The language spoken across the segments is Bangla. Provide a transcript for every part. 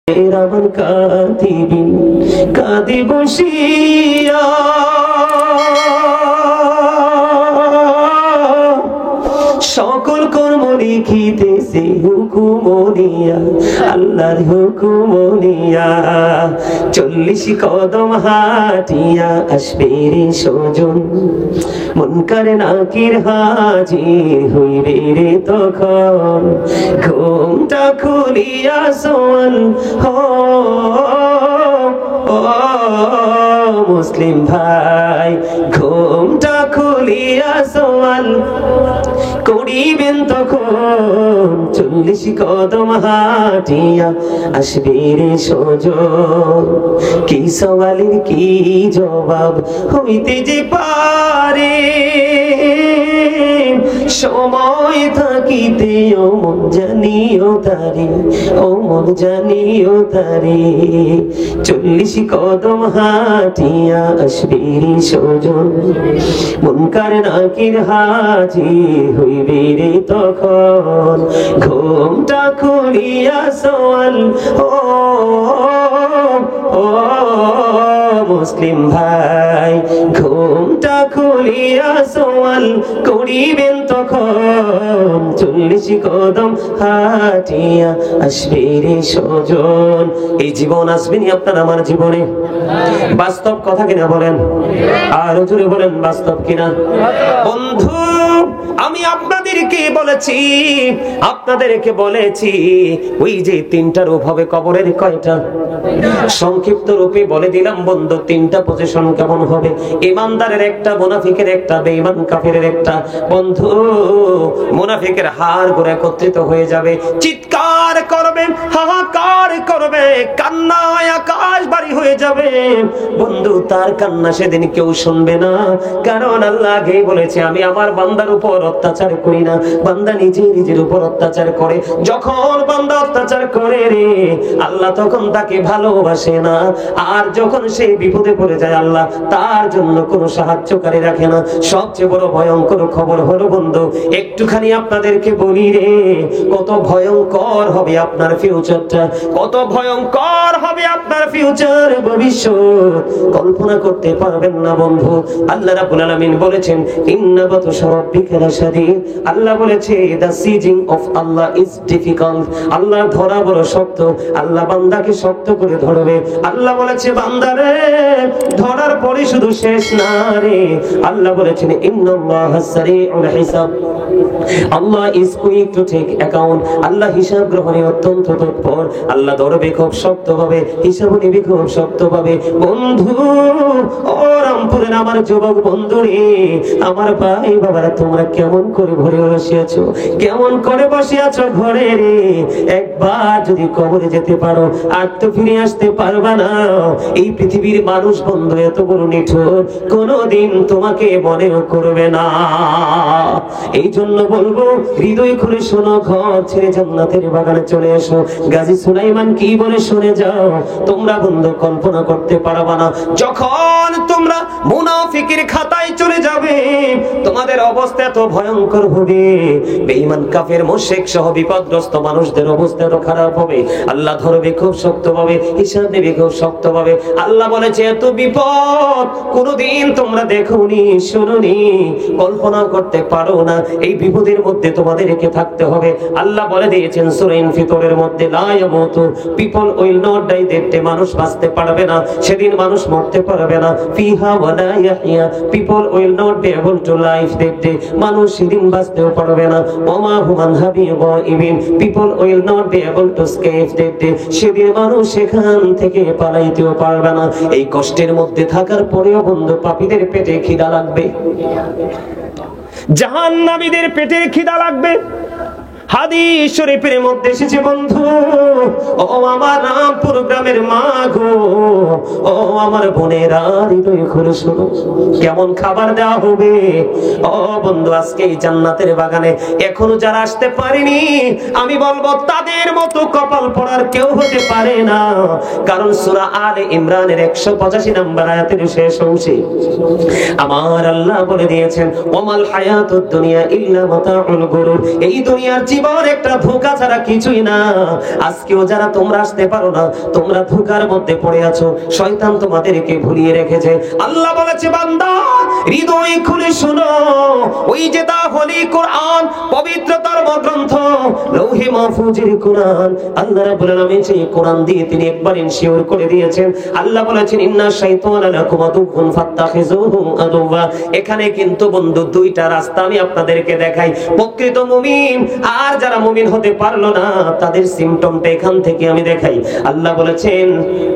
রামান কাঁদিবিন কাঁদি বসিয়া সকল কর্ম লিখিতেছে হুকুমনিয়া আল্লাহর হুকুমনিয়া 40 কদম হাঁটিয়া আসবে রে সজন মুনকার নাকির হাজির হইবে রে তখন ঘুমটা খুলিয়া সোয়াল মুসলিম ভাই ঘুমটা খুলিয়া সোয়াল করিবেন তখন 40 কদম হাঁটিয়া আসবে রে সজন কি সওয়ালের কি জবাব হইতে যে পারে সময় থাকিতে ও মন জানিও তারে ও মন জানিও তারে 40 কদম হাঁটিয়া আসবে রে সজন মুনকার নাকির হাজির হইবে রে তখন ঘুমটা খুলিয়া সোয়াল মুসলিম ভাই ঘুমটা খুলিয়া সোয়াল করিবেন তখন 40 কদম হাঁটিয়া আসবে রে সজন এই জীবন আসবেনি আপনার আমার জীবনে বাস্তব কথা কিনা বলেন আরো জোরে বলেন বাস্তব কিনা বন্ধু আমি আপনাদেরকে বলেছি ওই যে 3টা রূপ হবে কবরের কয়টা সংক্ষিপ্ত রূপে বলে দিলাম বন্ধু 3টা পজিশন কেমন হবে ঈমানদারের একটা মুনাফিকের একটা বেঈমান কাফেরের একটা বন্ধু মুনাফিকের হাড় গোড়া একত্রিত হয়ে যাবে চিৎকার করবে হাহাকার করবে কান্নায় আকাশ ভারী হয়ে যাবে বন্ধু তার কান্না সেদিন কেউ শুনবে না কারণ আল্লাহ আগেই বলেছে আমি আমার বান্দার উপর অত্যাচার করি না বান্দা নিজের উপর অত্যাচার করে যখন বান্দা অত্যাচার করে রে আল্লাহ তখন তাকে ভালোবাসে না আর যখন সে বিপদে পড়ে যায় আল্লাহ তার জন্য কোনো সাহায্যকারী রাখে না সবচেয়ে বড় ভয়ঙ্কর খবর হলো বন্ধু একটুখানি আপনাদেরকে বলি রে কত ভয়ঙ্কর হবে আপনার ফিউচারটা কত ভয়ঙ্কর হবে আপনার ফিউচার ভবিষ্যৎ কল্পনা করতে পারবেন না বন্ধু আল্লাহ রাব্বুল আলামিন বলেছেন ইন্না বাতশা রাব্বিকা লাশাদীদ আল্লাহ বলেছে the seizing of Allah is difficult আল্লাহ ধরা বড় শক্ত আল্লাহ বান্দাকে শক্ত করে ধরবে আল্লাহ বলেছে বান্দারে ধরার পরে শুধু শেষ না রে আল্লাহ বলেছেন ইন্নাল্লাহা সারিউল হিসাব Allah is quick to take account আল্লাহ হিসাব গ্রহণে অত্যন্ত তৎপর আল্লাহ ধরবে খুব শক্তভাবে হিসাব নেবে খুব শক্তভাবে বন্ধু ও রামপুরের আমার যুবক বন্ধু রে আমার ভাই বাবারা তোমরা কেমন করে ঘরে বসে আছো কেমন করে বসে আছো ঘরে রে একবার যদি কবরে যেতে পারো আর তো ফিরে আসতে পারবা না এই পৃথিবীর মানুষ বন্ধু এত বড় নিঠুর কোনোদিন তোমাকে মনেও করবে না এই জন্য বলবো হৃদয় খুলে শোনো ঘর ছেড়ে জান্নাতের বাগানে চলে এসো গাজী সুলাইমান কি বলে শুনে যাও তোমরা বন্ধু কল্পনা করতে পারবা না যখন তোমরা মুনাফিকের খাতায় চলে যাবে তোমাদের অবস্থা এত ভয়ঙ্কর হবে বেঈমান কাফের মুশরিক সহ বিপদগ্রস্ত মানুষদের অবস্থা এত খারাপ হবে আল্লাহ ধরবে খুব শক্তভাবে হিসাব নেবে খুব শক্তভাবে আল্লাহ বলেছে এত বিপদ কোনোদিন তোমরা দেখোনি শুনোনি কল্পনা করতে পারো না এই বিপদের মধ্যে তোমাদেরকে থাকতে হবে আল্লাহ বলে দিয়েছেন সূরা ইনফিতরের মধ্যে লা ইয়ামুতু পিপল উইল নট ডাই দেখতে মানুষ বাঁচতে পারবে না সেদিন মানুষ মরতে পারবে না ফিহা ওয়ালা ইয়াহইয়া people will not be able to life দেখতে মানুষ সেদিন বাঁচতেও পারবে না ওমা হুমান হাবিগাইবিন people will not be able to escape দেখতে সেদিন মানুষ সেখান থেকে পালাইতেও পারবে না এই কষ্টের মধ্যে থাকার পরেও বন্ধু পাপীদের পেটে খিদা লাগবে জাহান্নামীদের পেটে খিদা লাগবে হাদিস শরীফের মধ্যে এসেছে বন্ধু ও আমার রামপুর গ্রামের মা গো ও আমার বোনেরা হৃদয় খুলে শোনো কেমন খাবার দেওয়া হবে ও বন্ধু আজকে এই জান্নাতের বাগানে এখনো যারা আসতে পারেনি আমি বলবো তাদের মতো কপাল পড়ার কেউ হতে পারে না কারণ সূরা আলে ইমরানের 185 নম্বর আয়াতের শেষ অংশে আমার আল্লাহ বলে দিয়েছেন ওমাল হায়াতুদ দুনিয়া ইল্লা মাতাউল গুরুর এই দুনিয়ার জীবন একটা ধোঁকা ছাড়া কিছুই না। আজকেও যারা তোমরা আসতে পারো না, তোমরা ধোঁকার মধ্যে পড়ে আছো, শয়তান তোমাদেরকে ভুলিয়ে রেখেছে। আল্লাহ বলেছে বান্দা হৃদয় খুলে শোনো, ওই যে তাহলি কোরআন পবিত্র ধর্মগ্রন্থ লৌহে মাহফুজের কোরআন, আল্লাহ রাব্বুল আলামিন সেই কোরআন দিয়ে তিনি একবার ইনশিওর করে দিয়েছেন। আল্লাহ বলেছেন ইন্না শাইতানা লাকুম আদুউন ফাত্তাখিযুহু আদুওয়া। এখানে কিন্তু বন্ধু দুইটা রাস্তা আমি আপনাদেরকে দেখাই, প্রকৃত মুমিন আর যারা মুমিন হতে পারলো না তাদের সিম্পটমটা এখান থেকে আমি দেখাই। আল্লাহ বলেছেন,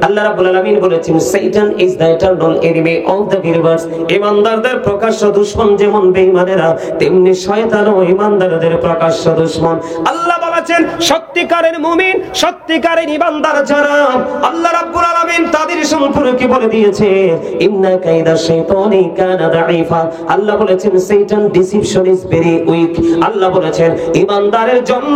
আল্লাহ রাব্বুল আলামিন বলেছেন শয়তান is the eternal enemy of the believers. ইমানদারদের প্রকাশ্য দুশমন যেমন বেঈমানেরা, তেমনি শয়তানও ইমানদারদের প্রকাশ্য দুশমন। আল্লাহ বলেছেন সত্যিকারের মুমিন, সত্যিকারের ইমানদার যারা, আল্লাহ রাব্বুল আলামিন তাদের সম্পর্কে বলে দিয়েছে ইন্না কাইদা শাইতানি কানা দাঈফা। আল্লাহ বলেছেন শয়তান ডিসিপশন ইজ ভেরি উইক। আল্লাহ বলেছেন ইমানদারের জন্য,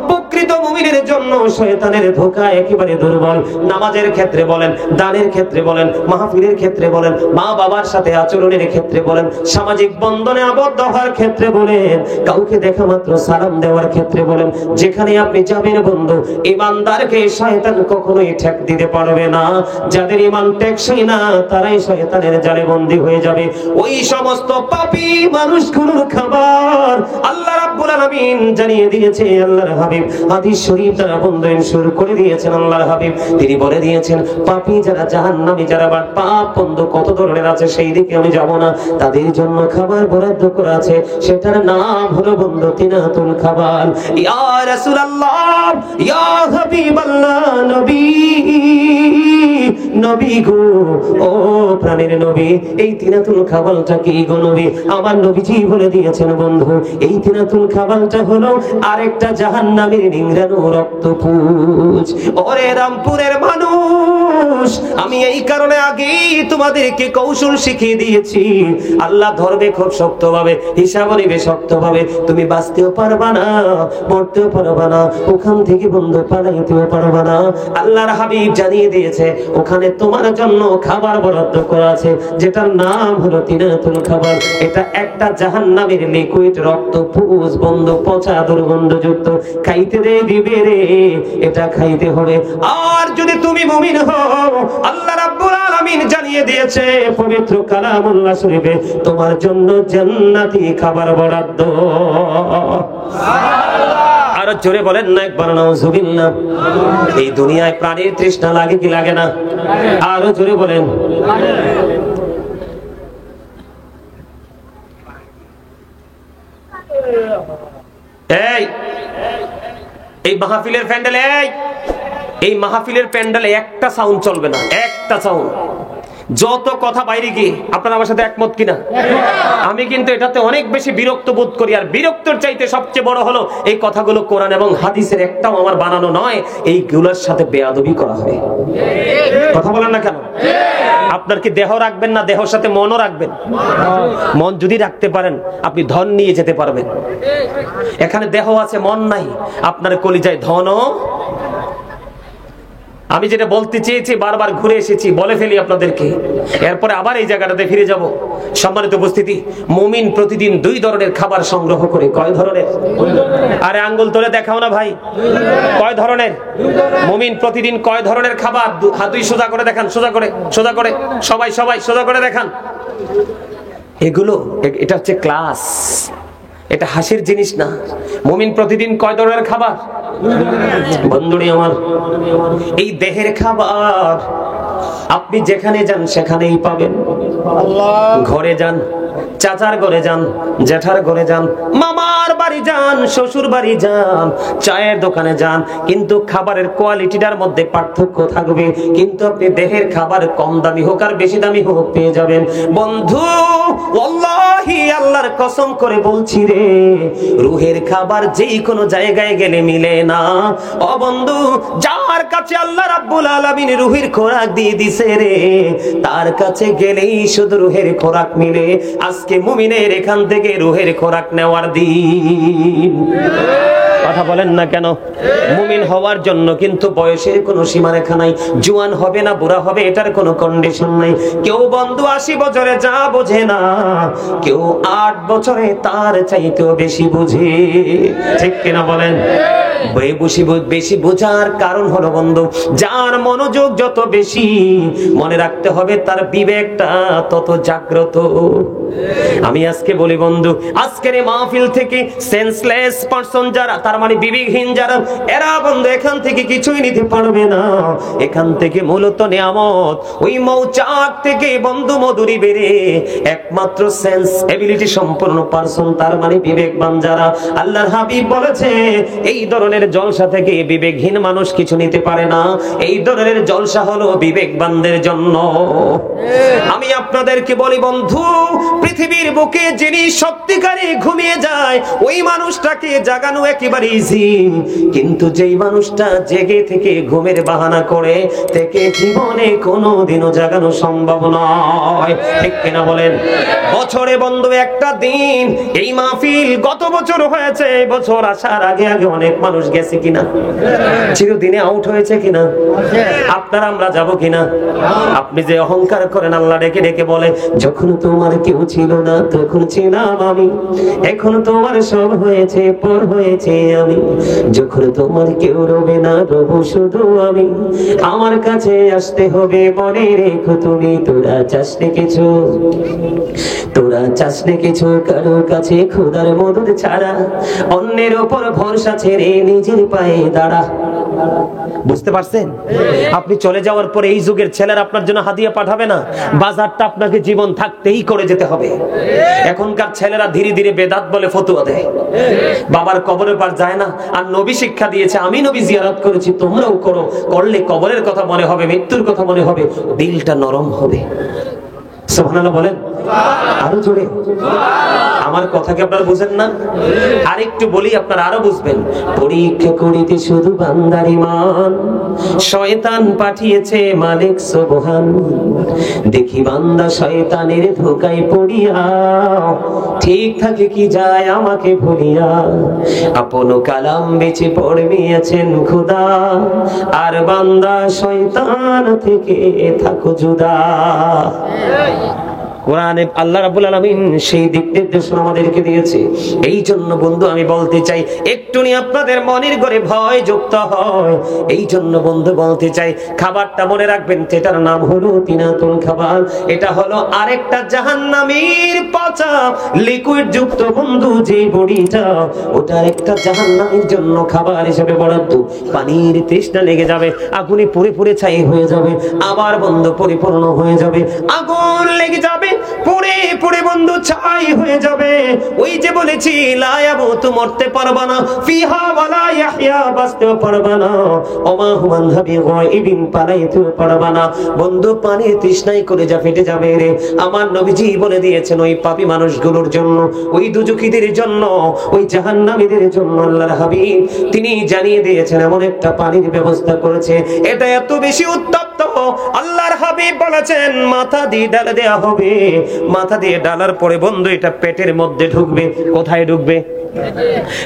প্রকৃত মুমিনের জন্য শয়তানের ধোঁকা একেবারে দুর্বল। নামাজের ক্ষেত্রে বলেন, দানের ক্ষেত্রে বলেন, মাহফিলের ক্ষেত্রে বলেন, মা বাবার সাথে আচরণের ক্ষেত্রে বলেন, সামাজিক বন্ধনে আবদ্ধ হওয়ার ক্ষেত্রে বলেন, কাউকে দেখা মাত্র সালাম দেওয়ার ক্ষেত্রে বলেন, যেখানে আপনি যাবেন বন্ধু, ইমানদারকে শয়তান কখনোই ঠেক দিতে পারবে না। যাদের ঈমান টেকসই না তারাই শয়তানের জালে বন্দী হয়ে যাবে। ওই সমস্ত পাপী মানুষগুলোর খাবার আল্লাহ রাব্বুল আলামিন জানিয়ে দিয়েছে। আল্লাহর হাবিব হাদিস শরীফ দ্বারা বন্ধন শুরু করে দিয়েছেন। আল্লাহর হাবিব তিনি বলে দিয়েছেন পাপী যারা, জাহান্নামী যারা, বা পাপ বন্ধু কত ধরনের আছে সেই দিকে আমি যাব না, তাদের জন্য খাবার বরাদ্দ করা আছে, সেটার নাম হলো বন্ধু তিনাতুল খাবার। ইয়া রাসূলুল্লাহ, ইয়া হাবিবাল্লাহ, নবী, নবী গো, ও প্রাণের নবী, এই তিনাতুল খাবারটা কি গো নবী? আমার নবীজি বলে দিয়েছেন বন্ধু, এই তিনাতুল খাবারটা হলো আরেকটা জাহান্নামের নিংড়ানো রক্তপুঞ্জ। ওরে রামপুরের মানুষ, আমি এই কারণে আগেই তোমাদেরকে কৌশল শিখিয়ে দিয়েছি। আল্লাহ ধরবে খুব শক্তভাবে, হিসাব নিবে শক্তভাবে, তুমি বাঁচতেও পারবা না, মরতেও পারবা না, ওখান থেকে বন্ধু পালাইতেও পারবা না। আল্লাহর হাবিব জানিয়ে দিয়েছে ওখানে তোমার জন্য খাবার বরাদ্দ করা আছে, যেটার নাম হলো তিনাতুল খাবার। এটা একটা জাহান্নামের লিকুইড রক্তপুঞ্জ বন্ধু, পচা দুর্গন্ধযুক্ত, খাইতে দিবে রে, এটা খাইতে হবে। আর যদি তুমি মুমিন হও, আল্লাহ রাব্বুল আলামিন জানিয়ে দিয়েছে পবিত্র কালামুল্লাহ শরীফে তোমার জন্য জান্নাতি খাবার বরাদ্দ। আরো জোরে বলেন না একবার নাউজুবিল্লাহ। এই দুনিয়ায় প্রাণীর তৃষ্ণা লাগে কি লাগে না? আরো জোরে বলেন। এই মাহফিলের প্যান্ডেলে, এই মাহফিলের প্যান্ডেলে একটা সাউন্ড চলবে না, একটা সাউন্ড। যত কথা বাইরে গিয়ে, আপনারা আমার সাথে একমত কিনা? আমি কিন্তু এটাতে অনেক বেশি বিরক্ত বোধ করি। আর বিরক্তর চাইতে সবচেয়ে বড় হলো এই কথাগুলো কোরআন এবং হাদিসের একটাও আমার বানানো নয়, এইগুলোর সাথে বেয়াদবি করা হয়। কথা বলেন না কেন? আপনার কি দেহ রাখবেন না দেহর সাথে মনও রাখবেন? মন যদি রাখতে পারেন আপনি ধন নিয়ে যেতে পারবেন। এখানে দেহ আছে, মন নাই, আপনার কলিজায় ধনও। আমি যেটা বলতে চেয়েছি বারবার ঘুরে এসেছি, বলে ফেলি আপনাদেরকে, এরপরে আবার এই জায়গাটাতে ফিরে যাব। সম্মানিত উপস্থিতি, মুমিন প্রতিদিন 2 ধরনের খাবার সংগ্রহ করে। কয় ধরনের? আরে আঙ্গুল তুলে দেখাও না ভাই, কয় ধরনের? মুমিন প্রতিদিন কয় ধরনের খাবার? হাত দুই সোজা করে দেখান, সোজা করে, সোজা করে, সবাই সবাই সোজা করে দেখান। এগুলো, এটা হচ্ছে ক্লাস, এটা হাসির জিনিস না। মুমিন প্রতিদিন কয় ধরনের খাবার? বন্ধুরে আমার, এই দেহের খাবার আপনি যেখানে যান সেখানেই পাবেন। ঘরে যান, চাচার ঘরে যান, জেঠার ঘরে যান, মামার বাড়ি যান, শ্বশুর বাড়ি যান, চায়ের দোকানে যান, কিন্তু খাবারের কোয়ালিটিটার মধ্যে পার্থক্য থাকবে। কিন্তু আপনি দেহের খাবার কম দামি হোক আর বেশি দামি হোক পেয়ে যাবেন। বন্ধু ওয়াল্লাহি আল্লাহর কসম করে বলছি রে, রুহের খাবার যেই কোনো জায়গায় গেলে মিলে না। ও বন্ধু, যার কাছে আল্লাহ রাব্বুল আলামিন রুহের খোরাক দিয়ে দিছে রে, তার কাছে গেলেই শুধু রুহের খোরাক মিলে। আজকে মুমিনের এখান থেকে রুহের খোরাক নেওয়ার দিন। কথা বলেন না কেন? মুমিন হওয়ার জন্য কিন্তু বয়সের কোনো সীমারেখা নাই। জোয়ান হবে না বুড়া হবে এটার কোনো কন্ডিশন নাই। কেউ বন্ধু 80 বছরে যা বোঝে না, কেউ 8 বছরে তার চাইতেও বেশি বুঝে। ঠিক কিনা বলেন? বেশি বোঝার কারণ হলো বন্ধু, যার মনোযোগ যত বেশি, মনে রাখতে হবে তার বিবেকটা তত জাগ্রত। আমি আজকে বলি বন্ধু, আজকের এই মাহফিল থেকে সেন্সলেস পারসন যারা, তার মানে বিবেকহীন যারা, এরা বন্ধু এখান থেকে কিছুই নিতে পারবে না। এখান থেকে মূলত নিয়ামত, ওই মৌচাক থেকে বন্ধু মধুরি বেরে একমাত্র সেন্স এবিলিটি সম্পন্ন পারসন, তার মানে বিবেকবান যারা। আল্লাহর হাবিব বলেছে এই ধরনের জলসা থেকে বিবেকহীন মানুষ কিছু নিতে পারে না। এই ধরনের জলসা হলো বিবেকবানদের জন্য। আমি আপনাদেরকে বলি বন্ধু, পৃথিবীর বুকে যিনি সত্যিকারে ঘুমিয়ে যায় ওই মানুষটাকে জাগানো একেবারে ইজি, কিন্তু যেই মানুষটা জেগে থেকে ঘুমের বাহানা করে তাকে জীবনে কোনোদিনও জাগানো সম্ভব নয়। ঠিক কিনা বলেন? বছরে বন্ধু একটা দিন, এই মাহফিল গত বছর হয়েছে, এই বছর আসার আগে আগে অনেক মানুষ গেছে কিনা? চিরদিনে আউট হয়েছে কিনা? আপনারা আমরা যাব কিনা? আপনি যে অহংকার করেন, আল্লাহ ডেকে ডেকে বলে যখন তোমার কেউ ছিল না তখন ছিলাম আমি, এখন তোমার সব হয়েছে পর হয়েছে আমি, যখন তোমার কেউ রবে না রব শুধু আমি, আমার কাছে আসতে হবে মনে রেখো তুমি, তোরা চাসনে কিছু, তোরা চাসনে কিছু কারোর কাছে খোদার মদদ ছাড়া, অন্যের ওপর ভরসা ছেড়ে নিজের পায়ে দাঁড়া। বুঝতে পারছেন? আপনি চলে যাওয়ার পরে এই যুগের ছেলেরা আপনার জন্য হাদিয়া পাঠাবে না, বাজারটা আপনাকে জীবন থাকতেই করে যেতে হবে। এখনকার ছেলেরা ধীরে ধীরে বেদাত বলে ফতুয়া দেয়, বাবার কবরের পার যায় না। আর নবী শিক্ষা দিয়েছে, আমি নবী জিয়ারত করেছি তোমরাও করো, করলে কবরের কথা মনে হবে, মৃত্যুর কথা মনে হবে, দিলটা নরম হবে। সুবহানাল্লাহ বলেন আরো জোরে। আমার কথা কি আপনারা বুঝেন না? আরেকটু বলি আপনারা আরো বুঝবেন। পরীক্ষা করিতে শুধু বান্দার ঈমান, শয়তান পাঠিয়েছে মালিক সুবহান, দেখি বান্দা শয়তানের ধোঁকায় পড়িয়া, ঠিক থাকে কি যায় আমাকে ভুলিয়া, আপন কালাম বেঁচে পড়মিয়েছেন খোদা, আর বান্দা শয়তান থেকে থাকো জুদা। কোরআনে আল্লাহ রাব্বুল আলামিন সেই দিক নির্দেশনা আমাদেরকে দিয়েছে। এই জন্য বন্ধু আমি বলতে চাই, একটু নিয়ে আপনাদের মনের ঘরে ভয় যুক্ত হয়। এই জন্য বন্ধু বলতে চাই, খাবারটা মনে রাখবেন, এটার নাম হলো তিনাতুল খাবার। এটা হলো আরেকটা জাহান্নামীর পচা লিকুইড যুক্ত বন্ধু যে বড়িটা, ওটা একটা জাহান্নামীর জন্য খাবার হিসেবে বরাদ্দ। পানির তৃষ্ণা লেগে যাবে, আগুনে পুড়ে পুড়ে ছাই হয়ে যাবে, আবার বন্ধু পরিপূর্ণ হয়ে যাবে, আগুন লেগে যাবে, পুড়ে পুড়ে বন্ধু ছাই হয়ে যাবে। ওই যে বলেছি লা ইয়ামুতু, মরতে পারবা না, ফিহা ওয়ালা ইয়াহইয়া, বাঁচতেও পারবা না, ওমা হুয়া বিগাইবিন, পালাইতেও পারবা না। বন্ধু পানির তৃষ্ণায় করে যা ফেটে যাবে রে। আমার নবীজি বলে দিয়েছেন ওই পাপী মানুষগুলোর জন্য, ওই দুজুকিদের জন্য, ওই জাহান্নামীদের জন্য আল্লাহর হাবিব তিনি জানিয়ে দিয়েছেন এমন একটা পানির ব্যবস্থা করেছে, এটা এত বেশি উত্তপ্ত, আল্লাহর হাবিব বলেছেন মাথা দিয়ে ঢালে দেয়া হবে। মাথা দিয়ে ঢালার পরে বন্ধু এটা পেটের মধ্যে ঢুকবে। কোথায় ঢুকবে?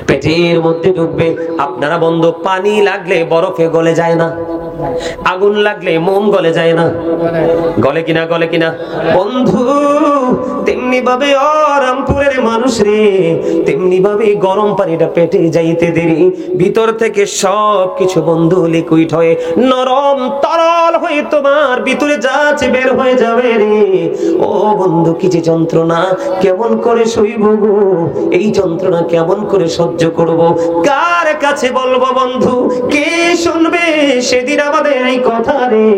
পেটের মধ্যে ঢুকবে। আপনারা বন্ধু পানি লাগলে বরফে গলে যায় না, আগুন লাগলে মোম গলে যায় না, গলে কিনা? গলে কিনা বন্ধু? তেমনি ভাবে রামপুরের মানুষ রে, তেমনি ভাবে গরম পানিটা পেটে যাইতে দেরি, ভিতর থেকে সব কিছু বন্ধু লিকুইড হয়ে নরম তরল হয়ে তোমার ভিতরে যাচ্ছে বের হয়ে যাবে রে। ও বন্ধু কি যে যন্ত্রণা, কেমন করে সইব গো এই যন্ত্রণা, কেমন করে সহ্য করব, কার কাছে বলবো বন্ধু, কে শুনবে সেদিন আমাদের এই কথা রে?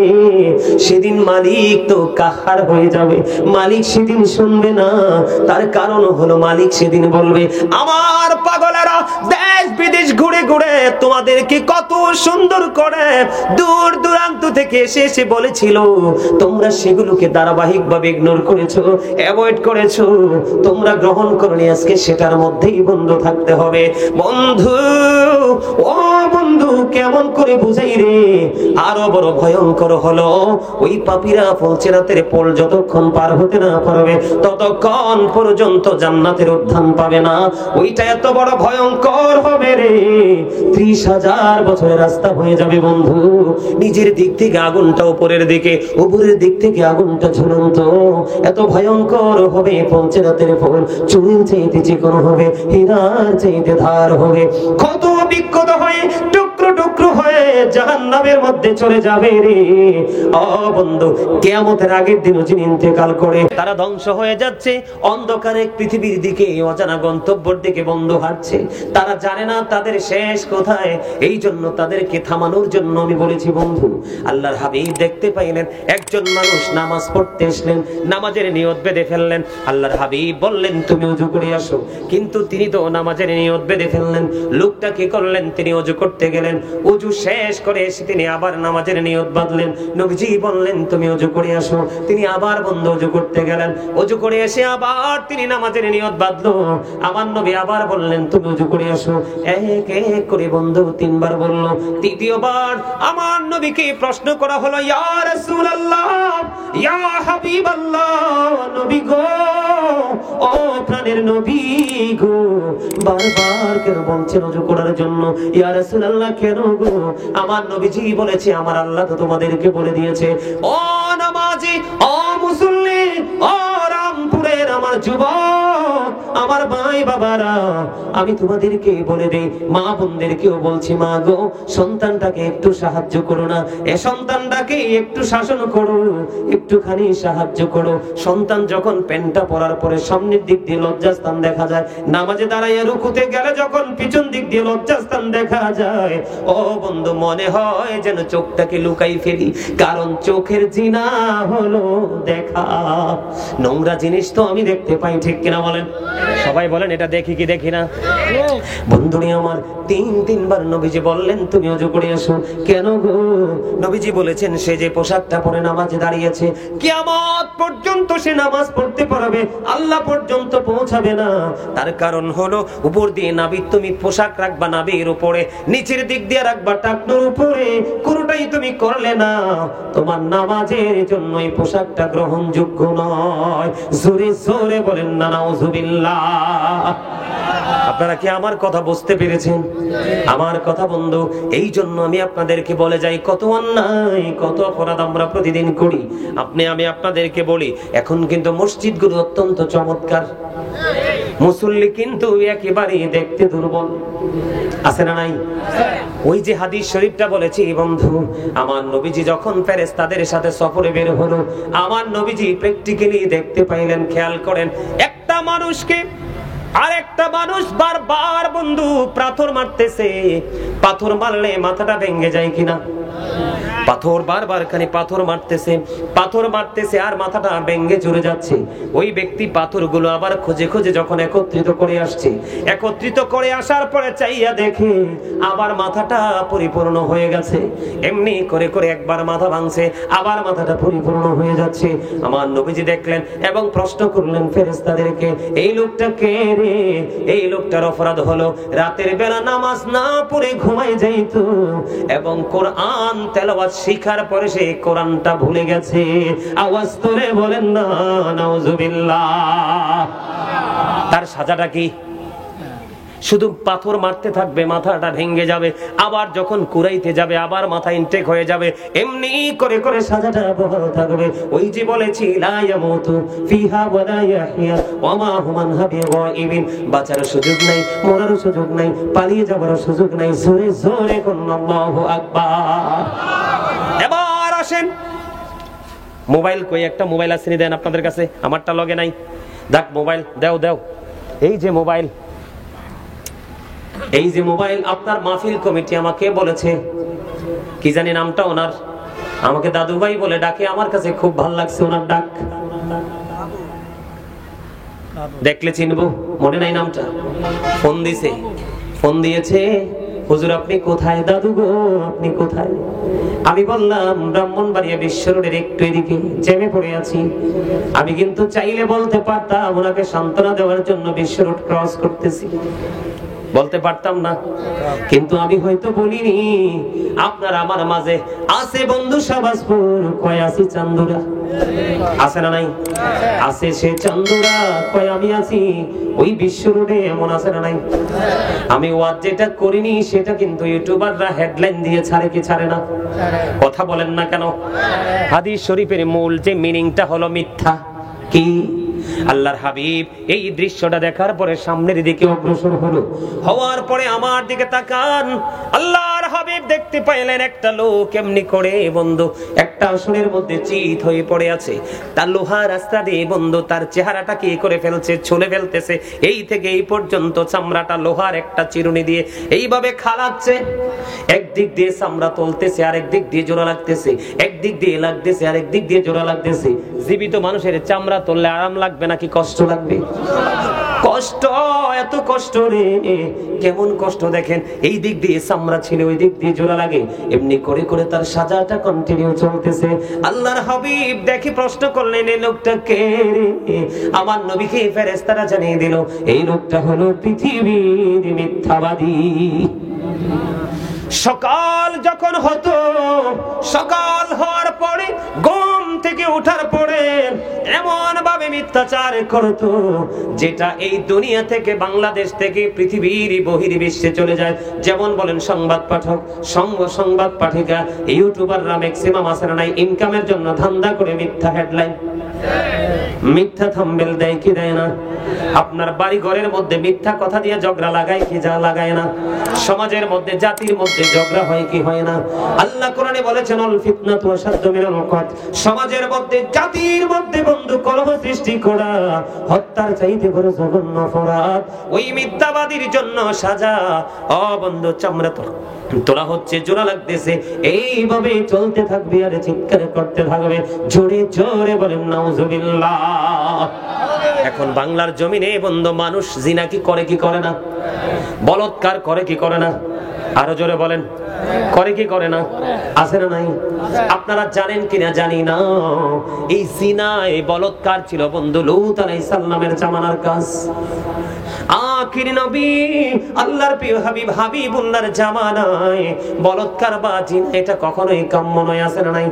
সেদিন মালিক তো কাহার হয়ে যাবে, মালিক সেদিন শুনবে না। তার কারণ হলো মালিক সেদিন বলবে আমার পাগলেরা দেশ বিদেশ ঘুরে ঘুরে তোমাদেরকে কত সুন্দর করে দূর দূরান্ত থেকে এসে বলেছিল, তোমরা সেগুলোকে ধারাবাহিক ভাবে ইগনোর করেছো, অ্যাভয়েড করেছো, তোমরা গ্রহণ করনি, আজকে সেটার মধ্যেই বন্ধু থাকতে হবে। বন্ধু ও বন্ধু কেমন করে বুঝাই রে? আরো বড় ভয়ঙ্কর হলো ওই পাপীরা ফুলসিরাতের পোল যতক্ষণ পার হতে না পারবে ততক্ষণ পর্যন্ত জান্নাতের উদ্যান পাবে না। ওইটা এত বড় ভয়ঙ্কর হবে রে, 30,000 বছরের রাস্তা হয়ে যাবে বন্ধু। নিজের দিক থেকে আগুনটা উপরের দিকে, উপরের দিক থেকে আগুনটা ঝুলন্ত, এত ভয়ঙ্কর হবে। ফুলসিরাতের পোল চুরির চাইতে চিকন হবে, হীরার চাইতে ধার হবে, কত বিক্ষত হয়ে টুকরো টুকরো হয়ে জাহান্নামের মধ্যে চলে যাবে রে। ও বন্ধু, কিয়ামতের আগের দিন যিনি ইন্তেকাল করে তারা ধ্বংস হয়ে যাচ্ছে, অন্ধকারে পৃথিবীর দিকে অজানা গন্তব্যের দিকে বন্ধু হাঁটছে, তারা জানে না তাদের শেষ কোথায়। এই জন্য তাদেরকে থামানোর জন্য আমি বলেছি বন্ধু, আল্লাহর হাবিব দেখতে পাইলেন একজন মানুষ নামাজ পড়তে এসলেন, নামাজের নিয়ত বেঁধে ফেললেন। আল্লাহর হাবিব বললেন তুমি ওযু করে আসো, কিন্তু তিনি তো নামাজের নিয়ত বেঁধে ফেললেন। লোকটা কি করলেন, তিনি ওযু করতে গেলেন, ওযু শেষ করে এসে তিনি আবার নামাজের নিয়ত বাঁধলেন। নবীজি বললেন তুমি ওযু করে আসো, তিনি আবার বন্ধ ওযু করতে গেলেন, ওযু করে এসে আবার তিনি নামাজের নিয়ত বাঁধলো। আমার নবী আবার বললেন তুমি ওযু করে আসো, এক এক করে বন্ধু 3 বার বলল। তৃতীয়বার আমার নবীকে প্রশ্ন করা হলো, ইয়া রাসূলুল্লাহ, ইয়া হাবিবাল্লাহ, নবী গো, ও প্রাণের নবী গো, বারবার কেন বলছেন ওযু করার জন্য? ইয়া রাসূলুল্লাহ কেন গো? আমার নবীজি বলেছে আমার আল্লাহ তো তোমাদেরকে বলে দিয়েছে, ও নামাজি, ও মুসল্লি, ও রামপুরের আমার যুবক, আমার ভাই বাবারা, আমি তোমাদেরকে বলে দেই, মা বোনদেরকেও বলছি, মা গো, সন্তানটাকে একটু সাহায্য করো না, এ সন্তানটাকে একটু শাসন করো, একটুখানি সাহায্য করো। সন্তান যখন প্যান্টটা পরার পরে সামনের দিক দিয়ে লজ্জাস্থান দেখা যায়, নামাজে দাঁড়াইয়া রুকুতে গেলে যখন পিছন দিক দিয়ে লজ্জাস্থান দেখা যায়, ও বন্ধু মনে হয় যেন চোখটাকে লুকাই ফেলি, কারণ চোখের জিনা হলো দেখা। নোংরা জিনিস তো আমি দেখতে পাই, ঠিক কিনা বলেন? সবাই বলেন এটা দেখি কি দেখি না? বন্ধুনি আমার 3বার নবীজি বললেন তুমি ওযু করে আসো। কেন গো? নবীজি বলেছেন সে যে পোশাকটা পরে নামাজে দাঁড়িয়েছে, কিয়ামত পর্যন্ত সে নামাজ পড়তে পারবে, আল্লাহ পর্যন্ত পৌঁছাবে না। তার কারণ হলো উপর দিয়ে নাবির তুমি পোশাক রাখবা নাবির উপরে, নিচের দিক দিয়ে রাখবা টাকনুর উপরে, কোনটাই তুমি করলে না, তোমার নামাজের জন্য এই পোশাকটা গ্রহণযোগ্য নয়। জোরে জোরে বলেন না নাউজুবিল্লাহ। আপনারা কি আমার কথা বুঝতে পেরেছেন? আমার কথা বন্ধু, এই জন্য আমি আপনাদেরকে বলে যাই, কত অন্যায়, কত অপরাধ আমরা প্রতিদিন করি। আমি আপনাদেরকে বলি, এখন কিন্তু মসজিদগুলো অত্যন্ত চমৎকার, মুসল্লি কিন্তু একেবারেই দেখতে দুর্বল, আছে না নাই? ওই যে হাদিস শরীফটা বলেছি বন্ধু, আমার নবীজি যখন ফেরেশতাদের সাথে সফরে বের হলো, আমার নবীজি প্র্যাকটিক্যালি দেখতে পাইলেন, খেয়াল করেন, একটা মানুষকে আরেকটা মানুষ বারবার বন্ধু পাথর মারতেছে। পাথর মারলে মাথাটা ভেঙে যায় কিনা? পাথর বারবার খানি পাথর মারতেছে আর মাথাটা ভেঙে চলে যাচ্ছে। ওই ব্যক্তি পাথরগুলো আবার খুঁজে খুঁজে যখন একত্রিত করে আসার পরে চাইয়া দেখে আবার মাথাটা পরিপূর্ণ হয়ে গেছে। এমনি করে করে একবার মাথা ভাঙছে, আবার মাথাটা পরিপূর্ণ হয়ে যাচ্ছে। আমার নবীজি দেখলেন এবং প্রশ্ন করলেন ফেরেশতাদেরকে, এই লোকটা কে রে? এই লোকটার অপরাধ হলো রাতের বেলা নামাজ না পড়ে ঘুমায় যাইত এবং কোরআন তেলাওয়াত শিখার পরে সে কোরআনটা ভুলে গেছে। আওয়াজ করে বলেন না নাউজুবিল্লাহ। তার সাজাটা কি? শুধু পাথর মারতে থাকবে, মাথাটা ভেঙে যাবে, আবার যখন কুরাইতে যাবে আবার মাথা ইনটেক হয়ে যাবে, এমনি করে করে সাজাটা বহাল থাকবে। ওই যে বলেছি লা ইয়ামুতু ফিহা ওয়া লা ইয়াহইয়া ওয়া মা হুম আনহা বিগাইবিন, বাঁচার সুযোগ নাই, মরার সুযোগ নাই, পালিয়ে যাওয়ার সুযোগ নাই। জোরে জোরে কোন আল্লাহু আকবার। এবার আসেন, মোবাইল কই? একটা মোবাইল আছে নি, দেন আপনাদের কাছে, আমারটা লগে নাই। দেখ মোবাইল দাও। এই যে মোবাইল আপনার মাহফিল কমিটি আমাকে বলেছে, কি জানি নামটা ওনার, আমাকে দাদু ভাই বলে ডাকে, আমার কাছে খুব ভালো লাগছে ওনার ডাক, দেখলে চিনবো, মনে নাই নামটা। ফোন দিয়েছে, হুজুর আপনি কোথায়? দাদু গো আপনি কোথায়? আমি বললাম ব্রাহ্মণবাড়িয়া বিশ্ব রোডের একটু এদিকে জেমে পড়ে আছি। আমি কিন্তু চাইলে বলতে পারতাম ওনাকে সান্ত্বনা দেওয়ার জন্য বিশ্ব রোড ক্রস করতেছি, বলতে পারতাম না, কিন্তু আমি হয়তো বলিনি। আপনার আমার মাঝে আছে বন্ধু শাহবাজপুর, কয় আছি চান্দুরা, আছে না নাই? আছে সে চান্দুরা, কয় আমি আছি ওই বিশ্ব রোডে, এমন আছে না নাই? আমি ওয়াজ যেটা করিনি সেটা কিন্তু ইউটিউবাররা হেডলাইন দিয়ে ছাড়ে কি ছাড়ে না? কথা বলেন না কেন? হাদিস শরীফের মূল যে মিনিংটা হলো মিথ্যা। কি? আল্লাহর হাবিব এই দৃশ্যটা দেখার পরে সামনের দিকে অগ্রসর হলো, হওয়ার পরে আমার দিকে তাকান। আল্লাহর হাবিব দেখতে পাইলেন একটা লোক এমনি করে বন্ধু একটা আসনের মধ্যে চিত হয়ে পড়ে আছে। তার লোহার রাস্তা দিয়ে বন্ধু তার চেহারাটা কি করে ফেলছে, ছুলে ফেলতেছে। এই থেকে এই পর্যন্ত চামড়াটা লোহার একটা চিরুনি দিয়ে এইভাবে খালাচ্ছে। একদিক দিয়ে চামড়া তুলতেছে, আরেক দিক দিয়ে জোড়া লাগতেছে, একদিক দিয়ে লাগতেছে, আরেক দিক দিয়ে জোড়া লাগতেছে। জীবিত মানুষের চামড়া তুললে আরাম লাগবে নাকি কষ্ট লাগবে? কষ্ট, এত কষ্ট রে, কেমন কষ্ট দেখেন। এই দিক দিয়ে চামড়া ছিল, ওই দিক দিয়ে জোড়া লাগে, এমনি করে করে তার সাজাটা কন্টিনিউ চলতেছে। আল্লাহর হাবিব দেখে প্রশ্ন করলেন, এই লোকটা কে রে? আমার নবীকে ফেরেশতারা জানিয়ে দিল, এই লোকটা হলো পৃথিবীর মিথ্যাবাদী। সকাল যখন হতো, সকাল হওয়ার পরে ঘুম থেকে ওঠার পরে এমন ভাবে মিথ্যাচার করতো যেটা এই দুনিয়া থেকে, বাংলাদেশ থেকে পৃথিবীর বহির্বিশ্বে চলে যায়। যেমন বলেন সংবাদ পাঠক, সংবাদ পাঠিকা, ইউটিউবাররা ম্যাক্সিমাম আছে না নাই ইনকামের জন্য ধান্দা করে মিথ্যা হেডলাইন, মিথ্যা থাম্বনেল দেয় কি দেয় না? আপনার বাড়ি ঘরের মধ্যে মিথ্যা কথা দিয়ে ঝগড়া লাগায় কি যা লাগায় না? সমাজের মধ্যে, জাতির মধ্যে ঝগড়া হয় কি হয় না? আল্লাহ কোরআনে বলেছেন, আল ফিতনাতু আশাদ্দু মিনাল কতল। সমাজের মধ্যে, জাতির মধ্যে বন্ধু কলহ সৃষ্টি করা হত্যার চাইতে বড় জঘন্য অপরাধ। ওই মিথ্যাবাদীর জন্য সাজা। ও বন্ধু, চামড়া তোলা হচ্ছে, জোড়া লাগতেছে, এইভাবে চলতে থাকবে আর চিৎকার করতে থাকবে। জোরে জোরে বলেন নাউজুবিল্লাহ। এখন বাংলার জমিনে বন্ধু মানুষ জিনা কি করে কি করে না? বলৎকার করে কি করে না? আরো জোরে বলেন, করে কি করে না? আছে না নাই? আপনারা জানেন কিনা জানি না, এই জিনা, এই বলৎকার ছিল বন্ধু লূত আলাইহিস সালামের জামানার কাজ। আখির নবী আল্লাহর প্রিয় হাবিব হাবিবুল্লাহর জামানায় বলৎকার বা জিনা এটা কখনোই কাম্য নয়। আছে না নাই?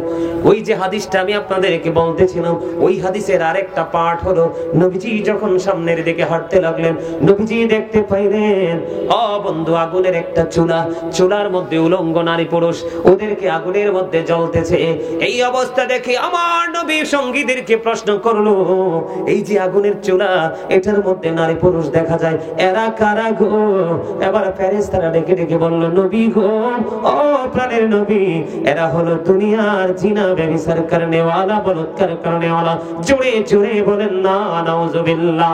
ওই যে হাদিসটা আমি আপনাদেরকে বলতেছিলাম, ওই হাদিসের আরেকটা পার্ট হলো, নবীজি যখন সামনের দিকে হাঁটতে লাগলেন, নবীজি দেখতে পাইলেন ও বন্ধু আগুনের একটা চুলা, চুলার মধ্যে উলঙ্গ নারী পুরুষ, ওদেরকে আগুনের মধ্যে জ্বলতেছে। এই অবস্থা দেখে আমার নবী সঙ্গীদেরকে প্রশ্ন করলো, এই যে আগুনের চুলা, এটার মধ্যে নারী পুরুষ দেখা যায়, এরা কারা গো? এবার ফেরেশতারা ডেকে ডেকে বলল, নবী গো, ও প্রাণের নবী, এরা হলো দুনিয়ার জিনা ব্যভিচার করনেওয়ালা, বলৎকার করনেওয়ালা। জোরে জোরে বলেন না নাউজুবিল্লাহ।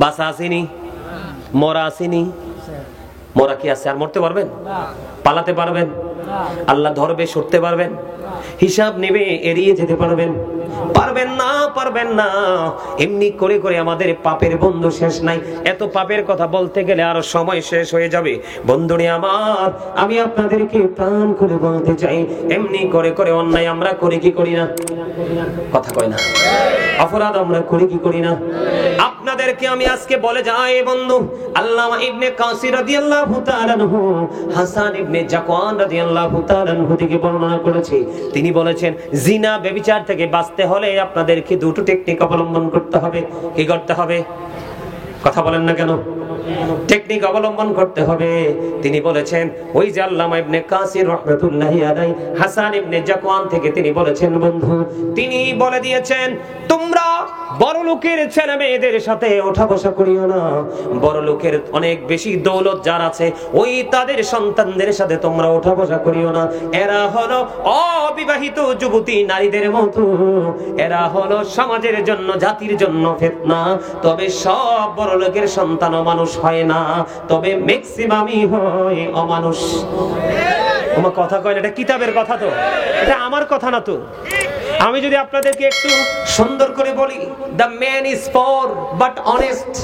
বাসা আসেনি, মরা আসেনি, মরা কি আছে? আর মরতে পারবেন? পালাতে পারবেন? আল্লাহ ধরবে, সরতে পারবেন? হিসাব নেবে, এড়িয়ে যেতে পারবেন? পারবেন না, পারবেন না। এমনি করে করে আমাদের পাপের বন্ধু শেষ নাই। এত পাপের কথা বলতে গেলে আরো সময় শেষ হয়ে যাবে। বন্ধুরে আমার, আমি আপনাদেরকে প্রাণ করে বলতে চাই, এমনি করে করে অন্যায় আমরা করি কি করি না? কথা কয় না? অপরাধ আমরা করি কি করি না? আপনাদেরকে আমি আজকে বলে যাই বন্ধু, আল্লামা ইবনে কাসির রাদিয়াল্লাহু তাআলা আনহু হাসান ইবনে জাকওয়ান রাদিয়াল্লাহু তাআলা আনহু থেকে বর্ণনা করেছে। তিনি বলেছেন, জিনা ব্যভিচার থেকে বাঁচতে হলে আপনাদেরকে দুটো টেকনিক অবলম্বন করতে হবে। কি করতে হবে? কথা বলেন না কেন? টেকনিক অবলম্বন করতে হবে। তিনি বলেছেন, ওই যে আল্লামা ইবনে কাসির রাহমাতুল্লাহি আলাইহি হাসান ইবনে জাকওয়ান থেকে তিনি বলেছেন বন্ধু, তিনি বলে দিয়েছেন, তোমরা বড় লোকের ছেলে মেয়েদের সাথে ওঠা বসা করিও না। বড় লোকের অনেক বেশি দৌলত যার আছে, ওই তাদের সন্তানদের সাথে তোমরা ওঠা বসা করিও না। এরা হলো অবিবাহিত যুবতী নারীদের মতো, এরা হলো সমাজের জন্য, জাতির জন্য ফিতনা। তবে সব বড় লোকের সন্তান মানুষ হয় না, তবে ম্যাক্সিমামই হয় অমানুষ। আমার কথা কয় না, এটা কিতাবের কথা, তো এটা আমার কথা না। তো আমি যদি আপনাদেরকে একটু সুন্দর করে বলি, the man is poor but honest,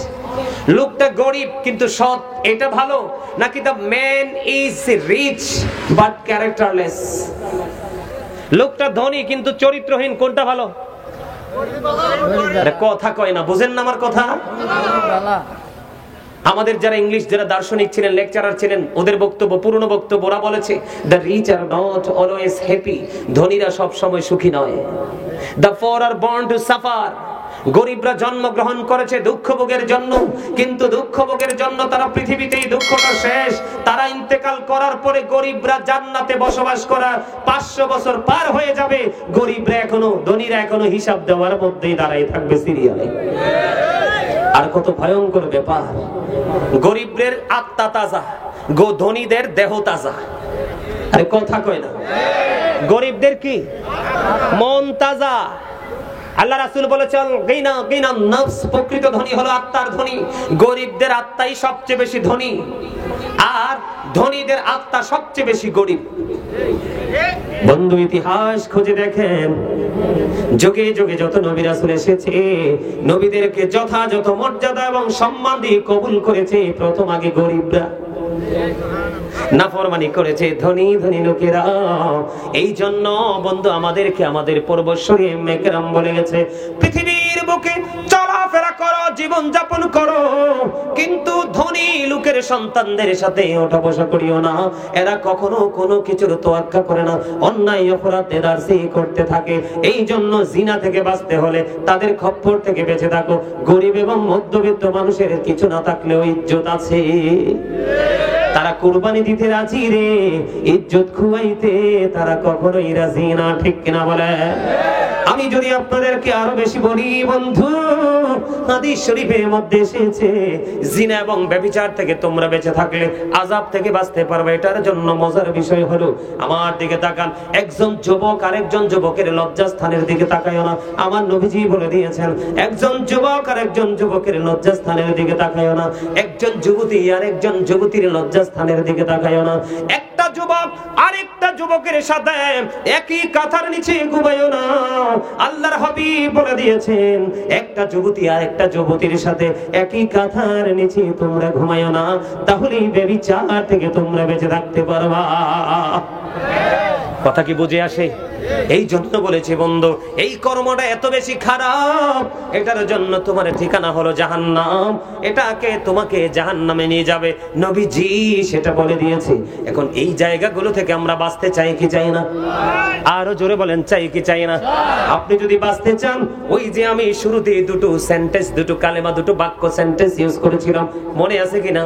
লোকটা গরিব কিন্তু সৎ, এটা ভালো, নাকি the man is rich but characterless, লোকটা ধনী কিন্তু চরিত্রহীন, কোনটা ভালো? কথা কয় না, বুঝেন না আমার কথা? আমাদের যারা ইংলিশ যারা দার্শনিক ছিলেন, লেকচারার ছিলেন, ওদের বক্তব্য, পুরনো বক্তব্য, ওরা বলেছে the rich are not always happy, ধনীরা সব সময় সুখী নয়। The poor are born to suffer, গরিবরা জন্মগ্রহণ করেছে দুঃখ ভোগের জন্য, কিন্তু দুঃখ ভোগের জন্য তারা পৃথিবীতেই দুঃখটা শেষ। তারা ইন্তেকাল করার পরে গরিবরা জান্নাতে বসবাস করার 500 বছর পার হয়ে যাবে, গরিবরা এখনো, ধনীরা এখনো হিসাব দেওয়ার মধ্যেই দাঁড়াই থাকবে সিরিয়ালে। আর কত ভয়ঙ্কর ব্যাপার, গরিবদের আত্মা তাজা, ধনীদের দেহ তাজা। আরে কথা কয় না, গরিবদের কি মন তাজা। আল্লাহ রাসূল বলেছেন গিনা গিনা নফস, প্রকৃত ধনী হলো আত্মার ধনী। গরিবদের আত্মাই সবচেয়ে বেশি ধনী, আর ধনীদের আত্মা সবচেয়ে বেশি গরিব। বন্ধু, ইতিহাস খুঁজে দেখেন, যুগে যুগে যত নবী রাসূল এসেছে, নবীদেরকে যথাযথ মর্যাদা এবং সম্মান দিয়ে কবুল করেছে প্রথম আগে গরিবরা, নাফরমানি করেছে ধনী ধনী লোকেরা। এই জন্য বন্ধু আমাদেরকে আমাদের পূর্বসূরি মেকেরাম বলে গেছে, পৃথিবীর বুকে চলাফেরা করো, জীবন যাপন করো, কিন্তু ধনী লোকের সন্তানদের সাথে ওঠা বসা করিও না। এরা কখনো কোনো কিছুর তোয়াক্কা করে না, অন্যায় অপরাধ এদারসি করতে থাকে। এই জন্য জিনা থেকে বাঁচতে হলে তাদের খপ্পর থেকে বেঁচে থাকো। গরিব এবং মধ্যবিত্ত মানুষের কিছু না থাকলেও ইজ্জত আছে, তারা কুরবানি দিতে রাজি রে, ইজ্জত খুয়াইতে তারা কখনোই রাজি না, ঠিক কিনা বলে? আমি যদি আপনাদেরকে আরো বেশি বলি বন্ধু, হাদিস শরীফের মধ্যে এসেছে জিনা এবং ব্যভিচার থেকে তোমরা বেঁচে থাকলে আযাব থেকে বাঁচতে পারবে। এটার জন্য মজার বিষয় হলো, আমার দিকে তাকান, একজন যুবক আরেকজন যুবকের লজ্জাস্থানের দিকে তাকায় না। আমার নবীজি বলে দিয়েছেন, একজন যুবক আরেকজন যুবকের লজ্জাস্থানের দিকে তাকায় না। একজন যুবতী আরেকজন যুবতীর লজ্জাস্থানের দিকে তাকায় না। একটা যুবক আরেকটা যুবকের সাথে একই কাঁথার নিচে ঘুমায়ও না। আল্লাহর হাবিব বলে দিয়েছেন, একটা যুবতী আর একটা যুবতীর সাথে একই কাঁথার নিচে তোমরা ঘুমায়ও না, তাহলেই ব্যভিচার থেকে তোমরা বেঁচে থাকতে পারবা। কথা কি বুঝে আসে? এই জন্য বলেছি বন্ধু, এই কর্মটা এত বেশি খারাপ, এটার জন্য তোমার ঠিকানা হলো জাহান্নাম, এটাকে তোমাকে জাহান্নামে নিয়ে যাবে, নবীজি সেটা বলে দিয়েছে। এখন এই জায়গাগুলো থেকে আমরা বাঁচতে চাই কি চাই না? আরো জোরে বলেন, চাই কি চাই না? আপনি যদি বাঁচতে চান, ওই যে আমি শুরুতে দুটো সেন্টেন্স, দুটো কালেমা, দুটো বাক্য সেন্টেন্স ইউজ করেছিলাম, মনে আছে কিনা?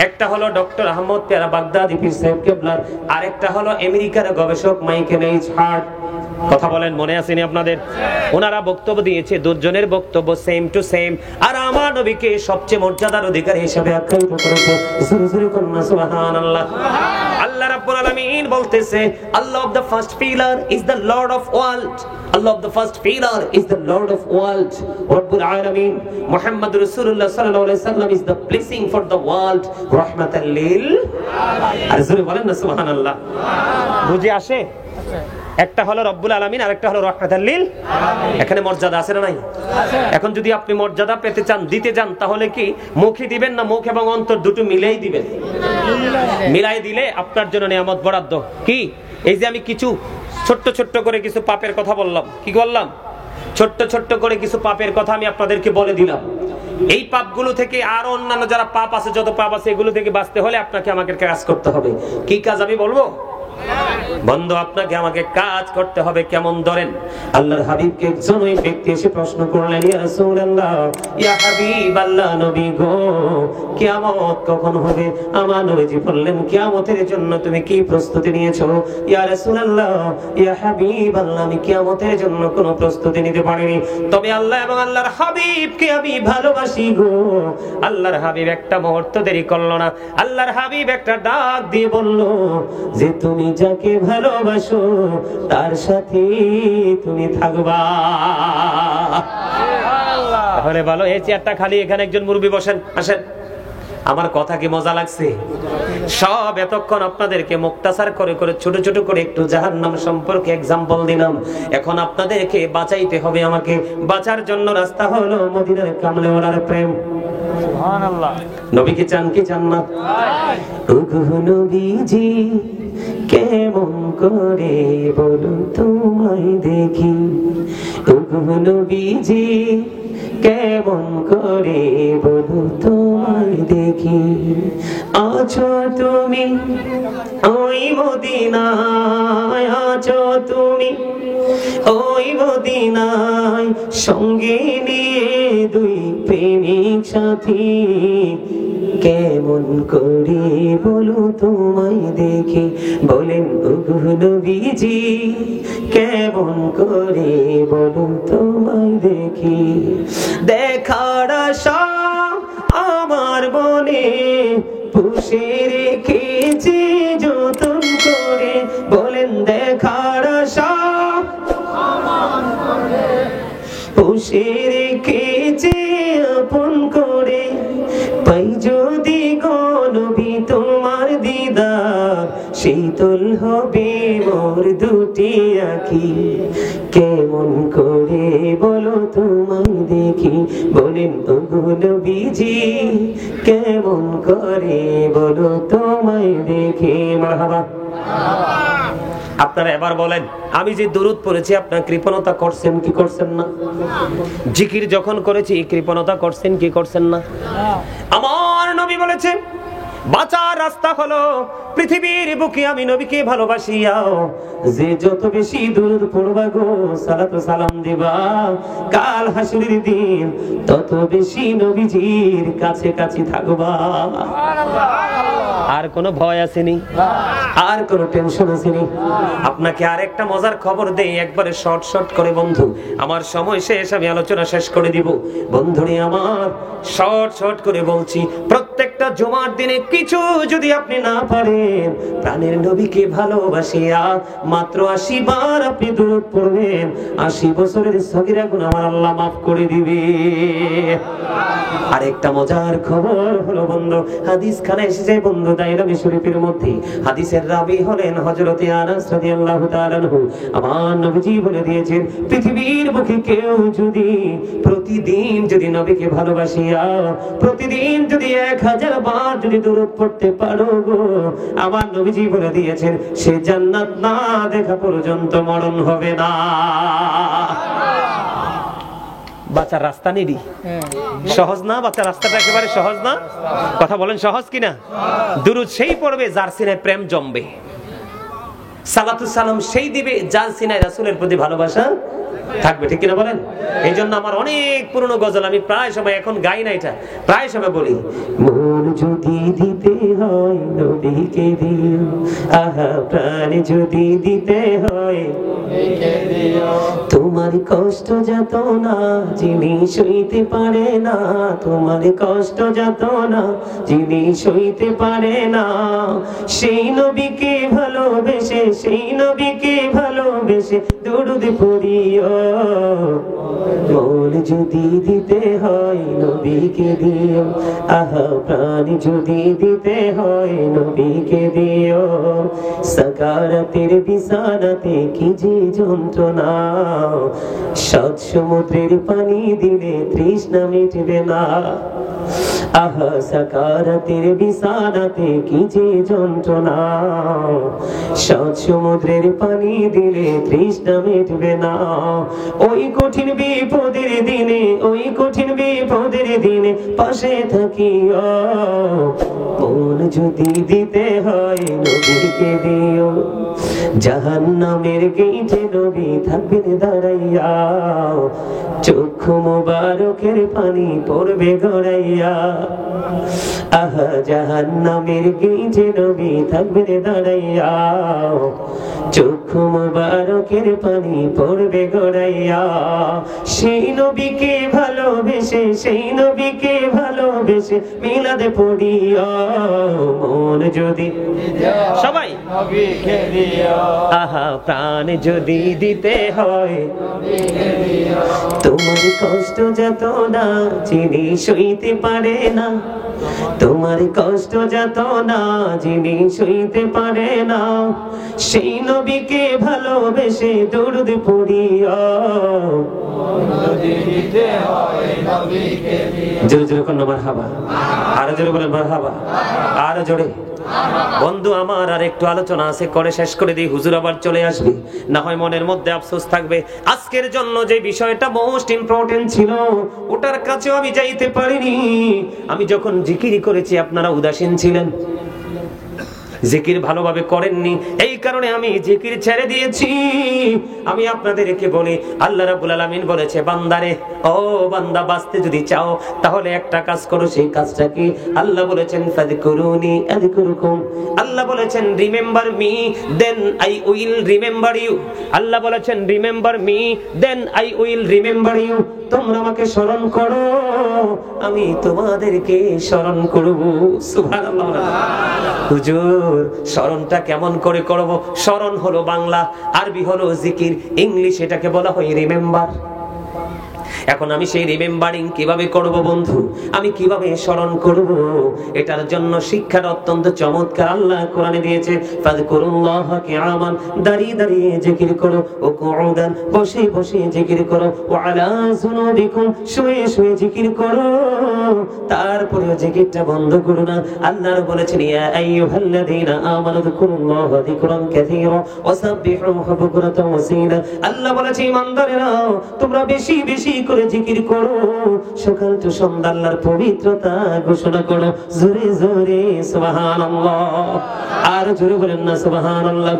একটা হলো ডক্টর আহমদ পেয়ারা বাগদাদি পীর সাহেব কেবলার, আরেকটা হলো আমেরিকার গবেষক মাইকেল এইচ হার্ট। কথা বলেন, মনে আসেনি আপনাদের? ওনারা বক্তব্য দিয়েছে, দুজনের বক্তব্য সেম টু সেম, আর আমার নবীকে সবচেয়ে মর্যাদার অধিকারী হিসেবে আখ্যায়িত করেছে। সুবহানাল্লাহ। আল্লাহ রাব্বুল আলামিন বলতেছে, Allah of the first pillar is the lord of world. Allah of the first pillar is the Lord of world. Rabbul Alamin Muhammad Rasulullah sallallahu alaihi wasallam is the blessing for the world, rahmatan lil alamin. আরে বলেন না সুবহানাল্লাহ। বুঝে আসে? একটা হলো রব্বুল আলামিন, আর একটা হলো রাহমাতাল লিল আলামিন। এখানে মর্যাদা আছে না নাই? আছে। এখন যদি আপনি মর্যাদা পেতে চান, দিতে চান, তাহলে কি মুখে দিবেন না মুখ এবং অন্তর দুটো মিলাই দিবেন? মিলাই দিলে আপনার জন্য নিয়ামত বরাদ্দ। কি এই যে আমি কিছু ছোট্ট ছোট্ট করে কিছু পাপের কথা বললাম, কি বললাম? ছোট্ট ছোট্ট করে কিছু পাপের কথা আমি আপনাদেরকে বলে দিলাম। এই পাপগুলো থেকে আরো অন্যান্য যারা পাপ আছে, যত পাপ আছে, এগুলো থেকে বাঁচতে হলে আপনাকে আমাকে কাজ করতে হবে। কি কাজ আমি বলবো? বন্ধু, আপনাকে আমাকে কাজ করতে হবে। কেমন? ধরেন, আল্লাহর হাবিবকে একজন ওই ব্যক্তি এসে প্রশ্ন করলেন, ইয়া রাসূলুল্লাহ, ইয়া হাবিবাল্লাহ, নবী গো, কিয়ামত কখন হবে? আমার নবীজি বললেন, কিয়ামতের জন্য তুমি কি প্রস্তুতি নিয়েছো? ইয়া রাসূলুল্লাহ, ইয়া হাবিবাল্লাহ, আমি কিয়ামতের জন্য কোনো প্রস্তুতি নিতে পারিনি, তবে আল্লাহ এবং আল্লাহর হাবিবকে আমি ভালোবাসি গো। আল্লাহর হাবিব একটা মুহূর্ত দেরি করলো না। আল্লাহর হাবিব একটা ডাক দিয়ে বলল যে, তুমি যাকে ভালোবাসো তার সাথে তুমি থাকবা। তাহলে ভালো, এই চেয়ারটা খালি, এখানে একজন মুরব্বি বসেন, আসেন। আমার কথা কি মজা লাগছে? সব এতক্ষণ আপনাদেরকে মুক্তাসার করে করে ছোট ছোট করে একটু জাহান্নাম সম্পর্কে এক্সাম্পল দিলাম। এখন আপনাদেরকে বাঁচাইতে হবে। আমাকে বাঁচার জন্য রাস্তা হলো মদিনার কামলেওয়ালার প্রেম। সুবহানাল্লাহ। নবীকে চান কি চান না? ওগো নবীজি, কেমন করে বলো তোমায় দেখি, ওগো নবীজি কেমন করে বলো তোমায় দেখি, আছো তুমি ওই মদিনায়, আছো তুমি ওই মদিনায়, সঙ্গে নিয়ে দুই প্রেমিক সাথী, কেমন করে বলো তোমায় দেখি। বলেন ওগো নবীজি কেমন করে বলো তোমায় দেখি, দেখার আশা আমার মনে পুষে রেখেছি যতন করে। বলেন দেখার আশা পুষে রেখেছি আপন করে, পাই যদি গো নবী তোমার দিদার, শীতল হবে মোর দুটি আঁখি, কেমন করে বলো তোমায় দেখি। বলেন ওগো নবীজি কেমন করে বলো তোমায় দেখি। মারহাবা। আপনারা এবার বলেন, আমি যে দুরূদ পড়েছি আপনারা কৃপণতা করছেন কি করছেন না? জিকির যখন করেছি কৃপণতা করছেন কি করছেন না? আমার নবী বলেছে বাঁচার রাস্তা হলো পৃথিবীর বুকে আমি নবীকে ভালোবাসিয়াও যে যত বেশি দুরূদ পড়বা গো, সালাত ও সালাম দিবা, কাল হাসরের দিন তত বেশি নবীজির কাছে কাছে থাকবা। আর কোনো ভয় আসেনি, আর কোনো টেনশন আসেনি। আপনাকে আরেকটা মজার খবর দেই, একবারে শর্ট শর্ট করে বন্ধু, আমার সময় শেষ, আমি আলোচনা শেষ করে দিব। বন্ধুরে আমার শর্ট শর্ট করে বলছি, প্রত্যেকটা জুমার দিনে কিছু যদি আপনি না পারেন, প্রাণের নবীকে ভালোবাসিয়া মাত্র 80 বার আপনি দুরূদ পড়বেন, 80 বছরের সগীরা গুনাহ আমার আল্লাহ মাফ করে দিবে। আরেকটা মজার খবর হলো বন্ধু, হাদিস খানে এসেছে বন্ধু দাইরামি শরীফের মধ্যে, হাদিসের রাবী হলেন হযরত আনাস রাদিয়াল্লাহু তাআলা আনহু। আমার নবীজি বলে দিয়েছেন, পৃথিবীর বুকে কেউ যদি প্রতিদিন যদি নবীকে ভালোবাসিয়া প্রতিদিন যদি 1000 বার যদি দুরূদ পড়তে পারো গো, আমার নবীজি বলে দিয়েছেন সে জান্নাত না দেখা পর্যন্ত মরণ হবে না। বাঁচার রাস্তা নেই, সহজ না? বাঁচার রাস্তাটা একেবারে সহজ না? কথা বলেন সহজ কিনা? দুরূদ সেই পড়বে যার সিনায় প্রেম জমবে, সালাতু সালাম সেই দিবে যার সিনায় রাসূলের প্রতি ভালোবাসা থাকবে, ঠিক কিনা বলেন? এই জন্য আমার অনেক পুরনো গজল আমি প্রায় সময় এখন গাই না, এটা প্রায় সময় বলি, মন যদি দিতে হয় নবীকে দিও, আহা প্রাণ যদি দিতে হয় তোমার কষ্ট যত না যিনি সইতে পারে না, তোমার কষ্ট যত না যিনি সইতে পারে না, সেই নবীকে ভালোবেসে সেই নবীকে ভালোবেসে দুরূদ পড়িও, মন যদি দিতে হয় নবীকে দিও, আহা প্রাণ যদি দিতে হয় নবীকে দিও, সাকারাতের বিছানাতে কি যে যন্ত্রণা, 7 সমুদ্রের পানি দিলে তৃষ্ণা মিটবে না, আহা সাকারাতের বিছানাতে কি যে যন্ত্রণা, 7 সমুদ্রের পানি দিলে তৃষ্ণা মিটবে না, ওই কঠিন বিপদের দিনে ওই কঠিন বিপদের দিনে পাশে থাকিও, মন যদি দিতে হয় নবীকে দিও, জাহান্নামের গেইটে নবী থাকবেন দাঁড়াইয়া, চক্ষু মোবারকের পানি পড়বে গড়াইয়া, আহা জাহান্নামের গেইটে নবী থাকবেন দাঁড়াইয়া, চক্ষু মোবারকের পানি পড়বে গড়াইয়া, সেই নবীকে ভালোবেসে সেই নবীকে ভালোবেসে মিলাদে পড়িয়া, মন যদি সবাই নবীকে দিও, আহা প্রাণ যদি দিতে হয় তোমার কষ্ট যত না যিনি সইতে পারে না, তোমার কষ্ট যত না যিনি সইতে পারে না, সেই নবীকে ভালোবেসে দুরূদ পড়িও, জোরে জোরে কোন মারহাবা, আরো জোরে বলেন মারহাবা, আরো জোরে। বন্ধু আমার আর একটু আলোচনা আছে, করে শেষ করে দিই, হুজুর আবার চলে আসবে, না হয় মনের মধ্যে আফসোস থাকবে। আজকের জন্য যে বিষয়টা মোস্ট ইম্পর্টেন্ট ছিল ওটার কাছেও আমি যাইতে পারিনি। আমি যখন জিকির করেছি আপনারা উদাসীন ছিলেন, জিকির ভালোভাবে করেননি, এই কারণে আমি জিকির ছেড়ে দিয়েছি। আমি আপনাদেরকে বলি, আল্লাহ রাব্বুল আলামিন বলেছে, বান্দারে, ও বান্দা, বাঁচতে যদি চাও তাহলে একটা কাজ করো। সেই কাজটা কি? আল্লাহ বলেছেন, ফাযকুরুনি আযকুরুকুম। আল্লাহ বলেছেন, remember me then I will remember you. আল্লাহ বলেছেন, remember me then I will remember you. তোমরা আমাকে স্মরণ করো, আমি তোমাদেরকে স্মরণ করব। সুবহানাল্লাহ। হুজুর, স্মরণটা কেমন করে করব? স্মরণ হলো বাংলা, আরবি হলো জিকির, ইংলিশ এটাকে বলা হয় রিমেম্বার। এখন আমি সেই রিমেম্বারিং কিভাবে করব বন্ধু? আমি কিভাবে স্মরণ করব? এটার জন্য শিক্ষার অত্যন্ত চমৎকার আল্লাহ কোরআনে দিয়েছে। ফাযকুরুল্লাহ কিয়ামান, দাঁড়িয়ে দাঁড়িয়ে জিকির করো, ও কুউদান, বসে বসে জিকির করো, ওয়া আলা যুনুবিকুম, শুয়ে শুয়ে জিকির করো। তারপরে জিকিরটা বন্ধ করো না। আল্লাহ বলেছেন, ইয়া আইয়ুহাল্লাযীনা আমানু যকুরুল্লাহা যিকরান কাসীরা ওয়া সাব্বিহুহু বুকরাতাও ওয়া আসীলা। আল্লাহ বলেছে, ঈমানদারেরা, তোমরা বেশি বেশি করে জিকির করো, সকাল তো সন্ধ্যা আল্লাহর পবিত্রতা ঘোষণা করো। জোরে জোরে সুবহানাল্লাহ, আর জোরে বলেন না সুবহানাল্লাহ।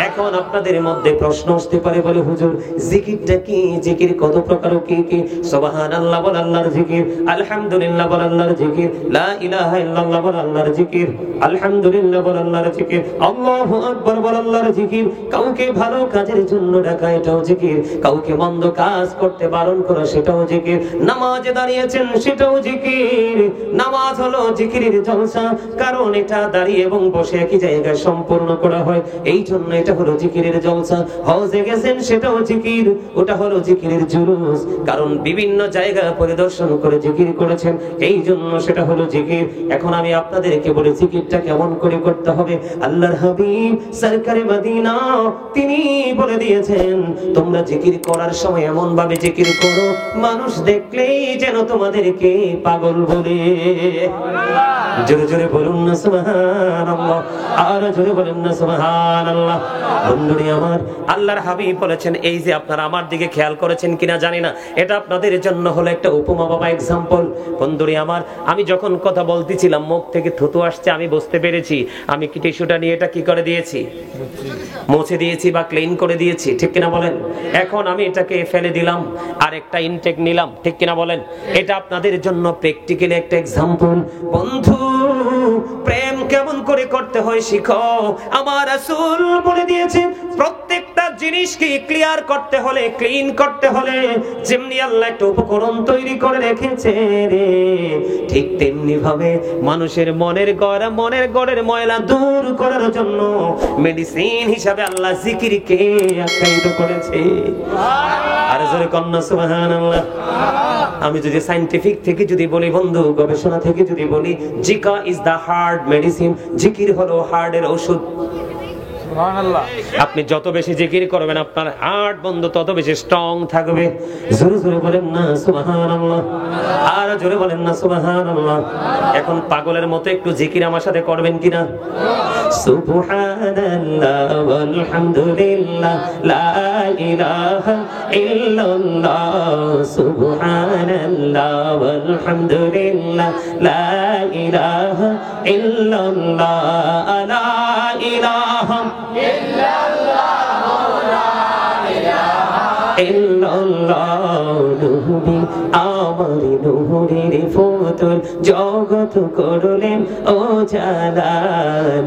এখন আপনাদের মধ্যে প্রশ্ন আসতে পারে, বলে হুজুর জিকিরটা কি? জিকির কত প্রকার, কি কি? সুবহানাল্লাহ বল আল্লাহর জিকির, আলহামদুলিল্লাহ বল আল্লাহর জিকির, লা ইলাহা ইল্লাল্লাহ বল আল্লাহর জিকির, আলহামদুলিল্লাহ বল আল্লাহর জিকির, আল্লাহু আকবার বল আল্লাহর জিকির। কাউকে ভালো কাজের জন্য ডাকা, এটাও জিকির। কাউকে মন্দ কাজ করতে বারণ করা, সেটাও জিকির। নামাজে দাঁড়িয়েছেন, সেটাও জিকির। নামাজ হলো জিকিরের জলসা, কারণ এটা দাঁড়িয়ে এবং বসে একই জায়গায় সম্পূর্ণ করা হয়, এই জন্য এটা হলো জিকিরের জলসা। হজে গেছেন, সেটাও জিকির, ওটা হলো জিকিরের জুলুস, কারণ বিভিন্ন জায়গা পরিদর্শন করে জিকির করেছেন, এই জন্য সেটা হলো জিকির। এখন আমি আপনাদেরকে বলি, জিকিরটা কেমন করে করতে হবে? আল্লাহর হাবিব সরকারে মদিনা তিনি বলে দিয়েছেন, তোমরা জিকির করার সময় এমন ভাবে জিকির করো, মানুষ দেখলেই যেন তোমাদেরকে পাগল বলে। জোরে জোরে বলুন না সুবহানাল্লাহ, আর জোরে বলুন না সুবহানাল্লাহ। বন্ধুরে আমার, আল্লাহর হাবিব বলেছেন, এই যে আপনারা আমার দিকে খেয়াল করেছেন কিনা জানি না, এটা আপনাদের জন্য হলো একটা উপমা বাবা, এক্সাম্পল। বন্ধুরে আমার, আমি যখন কথা বলতেছিলাম মুখ থেকে থুতু আসছে, আমি বুঝতে পেরেছি। আমি কি টিস্যুটা নিয়ে এটা কি করে দিয়েছি? মুছে দিয়েছি বা ক্লিন করে দিয়েছি, ঠিক কিনা বলেন? এখন আমি এটাকে ফেলে দিলাম, আর একটা ইনটেক নিলাম, ঠিক কিনা বলেন? এটা আপনাদের জন্য প্র্যাকটিক্যালি একটা এক্সাম্পল। বন্ধু, প্রেম কেমন করে করতে হয় শিখো। আমার রাসূল বলে দিয়েছে, প্রত্যেকটা জিনিসকে ক্লিয়ার করতে হলে, ক্লিন করতে হলে, যেমনি আল্লাহ একটা উপকরণ তৈরি করে রেখেছে রে, ঠিক তেমনি ভাবে মানুষের মনের গড়ের ময়লা দূর করার জন্য মেডিসিন হিসাবে আল্লাহ জিকিরকে আখ্যায়িত করেছে। আর জোরে কন্না সুবহানাল্লাহ। আমি যদি সায়েন্টিফিক থেকে যদি বলি বন্ধু, গবেষণা থেকে যদি বলি, জিকা ইজ দা হার্ট মেডিসিন, জিকির হলো হার্টের ওষুধ। আপনি যত বেশি জিকির করবেন, আপনার হার্ট বন্ধু তত বেশি স্ট্রং থাকবে। জোরে জোরে বলেন না সুবহানাল্লাহ, আর জোরে বলেন না সুবহানাল্লাহ। এখন পাগলের মতো একটু জিকির আমার সাথে করবেন কিনা? সুবহানাল্লাহ ওয়ালহামদুলিল্লাহ লা ইলাহা ইল্লাল্লাহ, সুবহানাল্লাহ ওয়ালহামদুলিল্লাহ লা ইলাহা ইল্লাল্লাহ, লা ইলাহা নবী আমার নূরের ফুতুল, জগৎ করলেন ও জালা।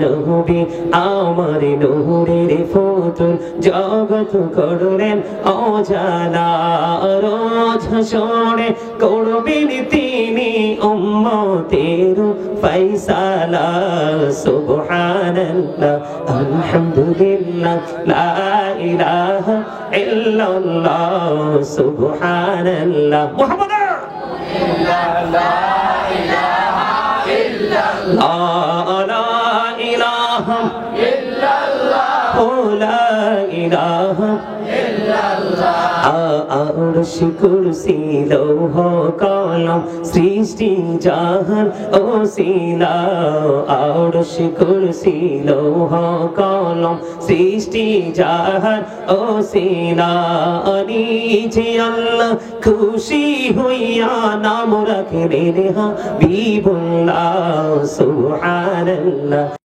নবী আমার নূরের ফুতুল, জগৎ করলেন ও জালা। রোজ হাসরে করবেন তিনি উম্মতের ফয়সালা। সুবহানাল্লাহ আলহামদুলিল্লাহ লা ইলাহা ইল্লাল্লাহ, সুবহানাল্লাহ মুহাম্মাদ লা ইলাহা ইল্লাল্লাহ, লা ইলাহা ইল্লাল্লাহ, ও লা ইলাহা আরশ কুরসি লৌহ কলম সৃষ্টি জাহান ওসিলা আরশ কুরসি লৌহ কলম সৃষ্টি জাহান ওসিলা নিচে আল্লাহ খুশি হইয়া নাম রাখলেন হাবিবুল্লাহ সুবহানাল্লাহ।